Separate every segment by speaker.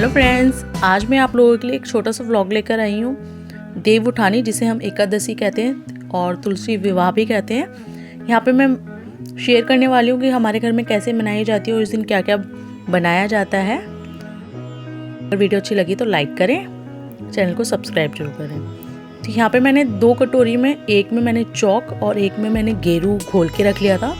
Speaker 1: Hello friends, आज मैं आप लोगों के लिए एक छोटा सा व्लॉग लेकर आई हूँ। देव उठानी, जिसे हम एकादशी कहते हैं और तुलसी विवाह भी कहते हैं। यहाँ पे मैं शेयर करने वाली हूँ कि हमारे घर में कैसे मनाई जाती है और इस दिन क्या क्या बनाया जाता है। अगर वीडियो अच्छी लगी तो लाइक करें, चैनल को सब्सक्राइब जरूर करें। तो यहाँ पे मैंने 2 कटोरी में, एक में मैंने चौक और एक में मैंने गेरू घोल के रख लिया था।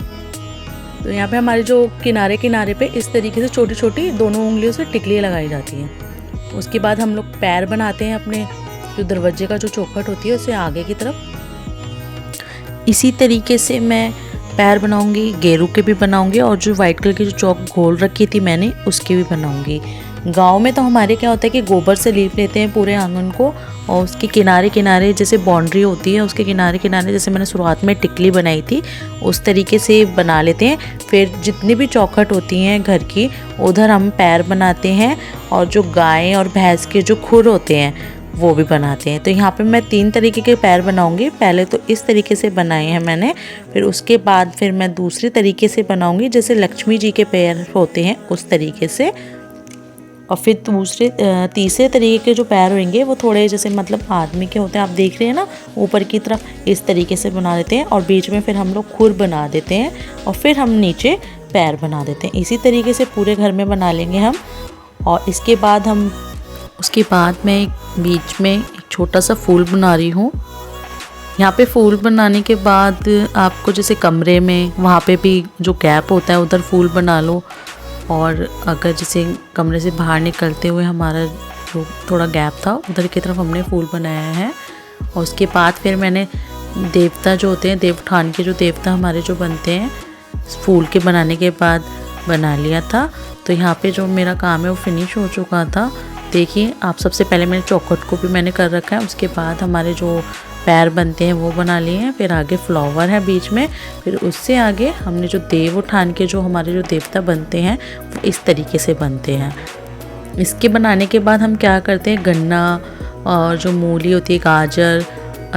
Speaker 1: तो यहाँ पे हमारे जो किनारे किनारे पे इस तरीके से छोटी छोटी दोनों उंगलियों से टिकलियाँ लगाई जाती हैं। उसके बाद हम लोग पैर बनाते हैं अपने जो दरवाजे का जो चौखट होती है उससे आगे की तरफ। इसी तरीके से मैं पैर बनाऊंगी, गेरू के भी बनाऊंगी और जो वाइट कलर की जो चौक घोल रखी थी मैंने उसकी भी बनाऊंगी। गांव में तो हमारे क्या होता है कि गोबर से लीप लेते हैं पूरे आंगन को और उसके किनारे किनारे जैसे बाउंड्री होती है उसके किनारे किनारे जैसे मैंने शुरुआत में टिकली बनाई थी उस तरीके से बना लेते हैं। फिर जितनी भी चौखट होती हैं घर की उधर हम पैर बनाते हैं और जो गाय और भैंस के जो खुर होते हैं वो भी बनाते हैं। तो यहाँ पे मैं 3 तरीके के पैर बनाऊंगी। पहले तो इस तरीके से बनाए हैं मैंने, फिर उसके बाद फिर मैं दूसरे तरीके से बनाऊंगी जैसे लक्ष्मी जी के पैर होते हैं उस तरीके से। और फिर तीसरे तरीके के जो पैर होंगे वो थोड़े जैसे मतलब आदमी के होते हैं, आप देख रहे हैं ना, ऊपर की तरफ इस तरीके से बना देते हैं और बीच में फिर हम लोग खुर बना देते हैं और फिर हम नीचे पैर बना देते हैं। इसी तरीके से पूरे घर में बना लेंगे हम। और उसके बाद मैं बीच में एक छोटा सा फूल बना रही हूँ। यहाँ पे फूल बनाने के बाद आपको जैसे कमरे में वहाँ पे भी जो गैप होता है उधर फूल बना लो, और अगर जैसे कमरे से बाहर निकलते हुए हमारा जो थोड़ा गैप था उधर की तरफ हमने फूल बनाया है। और उसके बाद फिर मैंने देवता जो होते हैं, देव उठान के जो देवता हमारे जो बनते हैं फूल के बनाने के बाद बना लिया था। तो यहाँ पे जो मेरा काम है वो फिनिश हो चुका था। देखिए आप, सबसे पहले मैंने चौखट को भी मैंने कर रखा है, उसके बाद हमारे जो पैर बनते हैं वो बना लिए हैं, फिर आगे फ्लावर है बीच में, फिर उससे आगे हमने जो देव उठान के जो हमारे जो देवता बनते हैं वो इस तरीके से बनते हैं। इसके बनाने के बाद हम क्या करते हैं, गन्ना और जो मूली होती है, गाजर,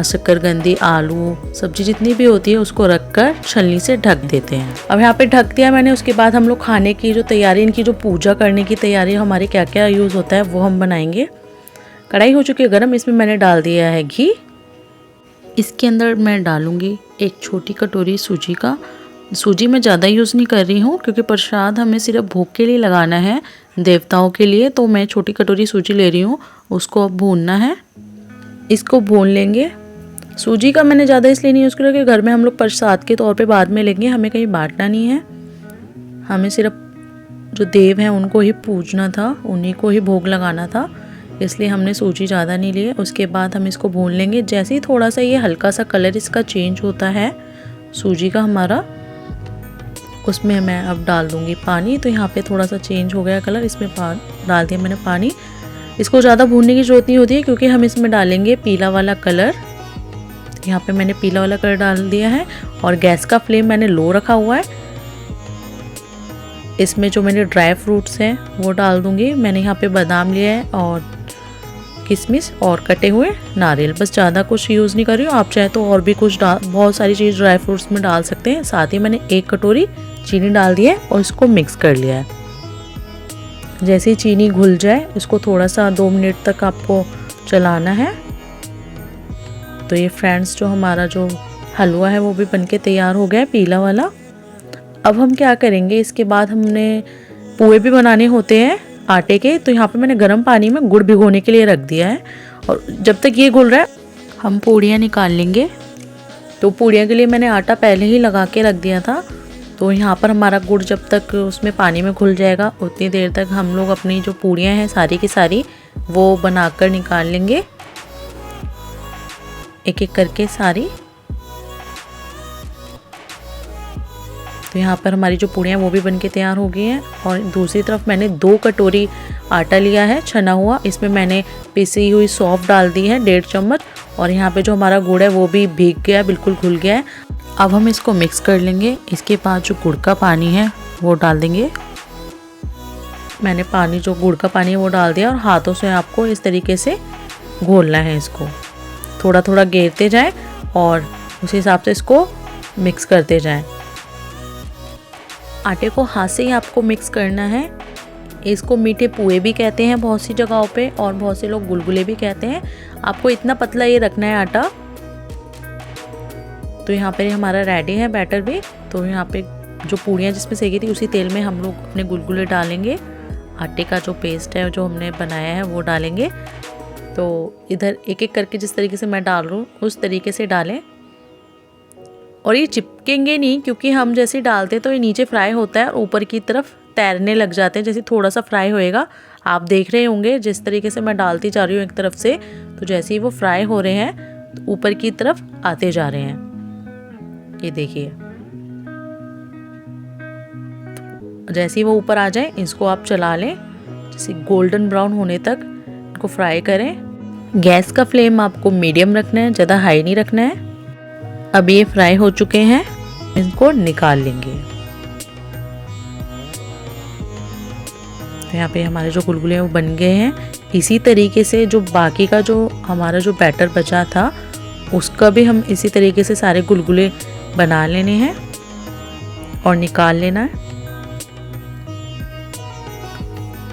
Speaker 1: शकरकंदी, आलू, सब्जी जितनी भी होती है उसको रखकर छलनी से ढक देते हैं। अब यहाँ पे ढक दिया मैंने। उसके बाद हम लोग खाने की जो तैयारी, इनकी जो पूजा करने की तैयारी हमारे क्या क्या यूज़ होता है वो हम बनाएंगे। कढ़ाई हो चुकी है गर्म, इसमें मैंने डाल दिया है घी। इसके अंदर मैं डालूंगी एक छोटी कटोरी सूजी का। सूजी मैं ज़्यादा यूज़ नहीं कर रही हूँ क्योंकि प्रसाद हमें सिर्फ भोग के लिए लगाना है देवताओं के लिए, तो मैं छोटी कटोरी सूजी ले रही हूँ। उसको अब भूनना है, इसको भून लेंगे। सूजी का मैंने ज़्यादा इसलिए नहीं यूज़ किया कि घर में हम लोग प्रसाद के तौर पे बाद में लेंगे, हमें कहीं बांटना नहीं है। हमें सिर्फ जो देव हैं उनको ही पूजना था, उन्हीं को ही भोग लगाना था, इसलिए हमने सूजी ज़्यादा नहीं ली है। उसके बाद हम इसको भून लेंगे। जैसे ही थोड़ा सा ये हल्का सा कलर इसका चेंज होता है सूजी का हमारा, उसमें मैं अब डाल दूँगी पानी। तो यहाँ पे थोड़ा सा चेंज हो गया कलर, इसमें डाल दिया मैंने पानी। इसको ज़्यादा भूनने की ज़रूरत नहीं होती है क्योंकि हम इसमें डालेंगे पीला वाला कलर। यहाँ पे मैंने पीला वाला कलर डाल दिया है और गैस का फ्लेम मैंने लो रखा हुआ है। इसमें जो मैंने ड्राई फ्रूट्स हैं वो डाल दूँगी। मैंने यहाँ पे बादाम लिया है और किशमिश और कटे हुए नारियल, बस ज़्यादा कुछ यूज़ नहीं कर रही हूँ। आप चाहे तो और भी कुछ बहुत सारी चीज़ ड्राई फ्रूट्स में डाल सकते हैं। साथ ही मैंने 1 कटोरी चीनी डाल दी है और इसको मिक्स कर लिया है। जैसे ही चीनी घुल जाए इसको थोड़ा सा 2 मिनट तक आपको चलाना है। तो ये फ्रेंड्स जो हमारा जो हलवा है वो भी बनके तैयार हो गया है, पीला वाला। अब हम क्या करेंगे, इसके बाद हमने पुए भी बनाने होते हैं आटे के। तो यहाँ पे मैंने गर्म पानी में गुड़ भिगोने के लिए रख दिया है और जब तक ये घुल रहा है हम पूड़ियाँ निकाल लेंगे। तो पूड़ियाँ के लिए मैंने आटा पहले ही लगा के रख दिया था। तो यहाँ पर हमारा गुड़ जब तक उसमें पानी में घुल जाएगा उतनी देर तक हम लोग अपनी जो पूड़ियाँ हैं सारी की सारी वो बनाकर निकाल लेंगे, एक एक करके सारी। तो यहाँ पर हमारी जो पूड़ियाँ वो भी बनके तैयार हो गई हैं। और दूसरी तरफ मैंने 2 कटोरी आटा लिया है छना हुआ, इसमें मैंने पिसी हुई सौंफ डाल दी है 1.5 चम्मच। और यहाँ पे जो हमारा गुड़ है वो भी भीग गया है, बिल्कुल घुल गया है। अब हम इसको मिक्स कर लेंगे। इसके बाद जो गुड़ का पानी है वो डाल देंगे। मैंने पानी, जो गुड़ का पानी है वो डाल दिया और हाथों से आपको इस तरीके से घोलना है। इसको थोड़ा थोड़ा घेरते जाएं और उस हिसाब से इसको मिक्स करते जाएं। आटे को हाथ से ही आपको मिक्स करना है। इसको मीठे पुए भी कहते हैं बहुत सी जगहों पे, और बहुत से लोग गुलगुले भी कहते हैं। आपको इतना पतला ये रखना है आटा। तो यहाँ पे हमारा रेडी है बैटर भी। तो यहाँ पे जो पूड़ियाँ जिसमें सेकी थी उसी तेल में हम लोग अपने गुलगुले डालेंगे। आटे का जो पेस्ट है जो हमने बनाया है वो डालेंगे। तो इधर एक एक करके जिस तरीके से मैं डाल रहा हूँ उस तरीके से डालें, और ये चिपकेंगे नहीं, क्योंकि हम जैसे डालते हैं तो ये नीचे फ्राई होता है और ऊपर की तरफ तैरने लग जाते हैं। जैसे थोड़ा सा फ्राई होएगा, आप देख रहे होंगे जिस तरीके से मैं डालती जा रही हूँ एक तरफ से, तो जैसे ही वो फ्राई हो रहे हैं तो ऊपर की तरफ आते जा रहे हैं। ये देखिए, जैसे ही वो ऊपर आ जाए इसको आप चला लें, जैसे गोल्डन ब्राउन होने तक इनको फ्राई करें। गैस का फ्लेम आपको मीडियम रखना है, ज़्यादा हाई नहीं रखना है। अब ये फ्राई हो चुके हैं, इनको निकाल लेंगे। तो यहाँ पे हमारे जो गुलगुले हैं वो बन गए हैं। इसी तरीके से जो बाकी का जो हमारा जो बैटर बचा था उसका भी हम इसी तरीके से सारे गुलगुले बना लेने हैं और निकाल लेना है।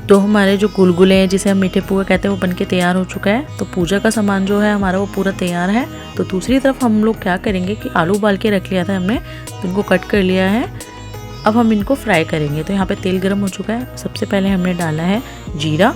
Speaker 1: तो हमारे जो गुलगुले हैं जिसे हम मीठे पुए कहते हैं वो बनके तैयार हो चुका है। तो पूजा का सामान जो है हमारा वो पूरा तैयार है। तो दूसरी तरफ हम लोग क्या करेंगे कि आलू उबाल के रख लिया था हमने, तो इनको कट कर लिया है। अब हम इनको फ्राई करेंगे। तो यहाँ पे तेल गर्म हो चुका है। सबसे पहले हमने डाला है जीरा,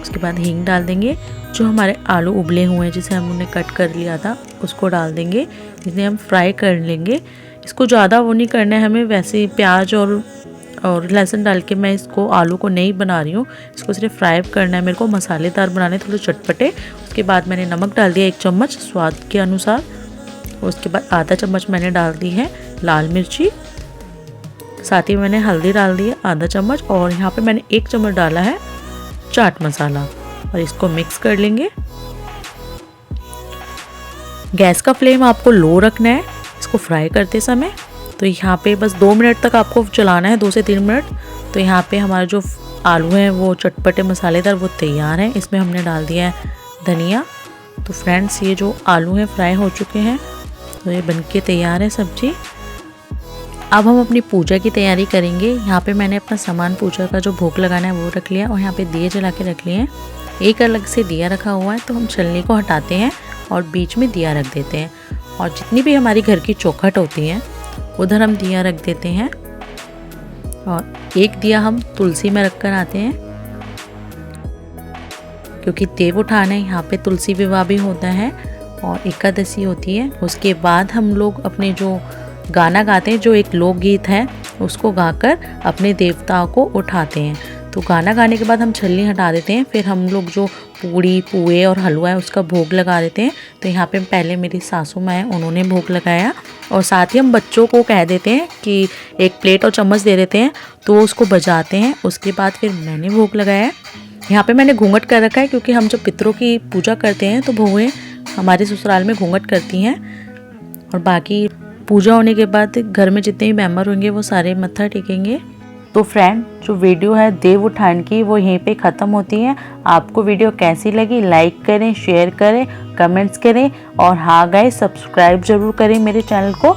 Speaker 1: उसके बाद हींग डाल देंगे। जो हमारे आलू उबले हुए हैं जिसे हमने कट कर लिया था उसको डाल देंगे, जिन्हें हम फ्राई कर लेंगे। इसको ज़्यादा वो नहीं करना है हमें, वैसे प्याज और लहसुन डाल के मैं इसको आलू को नहीं बना रही हूँ, इसको सिर्फ फ्राई करना है मेरे को, मसालेदार बनाने, थोड़े चटपटे। उसके बाद मैंने नमक डाल दिया 1 चम्मच स्वाद के अनुसार। उसके बाद आधा चम्मच मैंने डाल दी है लाल मिर्ची, साथ ही मैंने हल्दी डाल दी है आधा चम्मच, और यहाँ पे मैंने 1 चम्मच डाला है चाट मसाला, और इसको मिक्स कर लेंगे। गैस का फ्लेम आपको लो रखना है इसको फ्राई करते समय। तो यहाँ पे बस 2 मिनट तक आपको चलाना है, 2 से 3 मिनट। तो यहाँ पे हमारे जो आलू हैं वो चटपटे मसालेदार वो तैयार हैं। इसमें हमने डाल दिया है धनिया। तो फ्रेंड्स ये जो आलू हैं फ्राई हो चुके हैं, तो ये बनके तैयार है सब्जी। अब हम अपनी पूजा की तैयारी करेंगे। यहाँ पे मैंने अपना सामान पूजा का जो भोग लगाना है वो रख लिया, और यहाँ पे दिए जला के रख लिए हैं। एक अलग से दिया रखा हुआ है, तो हम छलनी को हटाते हैं और बीच में दिया रख देते हैं। और जितनी भी हमारी घर की चौखट होती है उधर हम दिया रख देते हैं, और एक दिया हम तुलसी में रख कर आते हैं, क्योंकि देव उठान है यहाँ पे तुलसी विवाह भी होता है और एकादशी होती है। उसके बाद हम लोग अपने जो गाना गाते हैं, जो एक लोकगीत है, उसको गाकर अपने देवताओं को उठाते हैं। तो गाना गाने के बाद हम छलनी हटा देते हैं, फिर हम लोग जो पूड़ी पुए और हलवा है उसका भोग लगा देते हैं। तो यहाँ पे पहले मेरी सासू माँ है उन्होंने भोग लगाया, और साथ ही हम बच्चों को कह देते हैं कि एक प्लेट और चम्मच दे देते हैं, तो वो उसको बजाते हैं। उसके बाद फिर मैंने भोग लगाया। यहाँ पे मैंने घूंघट कर रखा है, क्योंकि हम जब पितरों की पूजा करते हैं तो बहुएं हमारे ससुराल में घूंघट करती हैं, और बाकी पूजा होने के बाद घर में जितने भी मेंबर होंगे वो सारे मत्था टेकेंगे। तो फ्रेंड जो वीडियो है देव उठान की वो यहीं पे ख़त्म होती है। आपको वीडियो कैसी लगी लाइक करें, शेयर करें, कमेंट्स करें, और हाँ गाइस सब्सक्राइब ज़रूर करें मेरे चैनल को।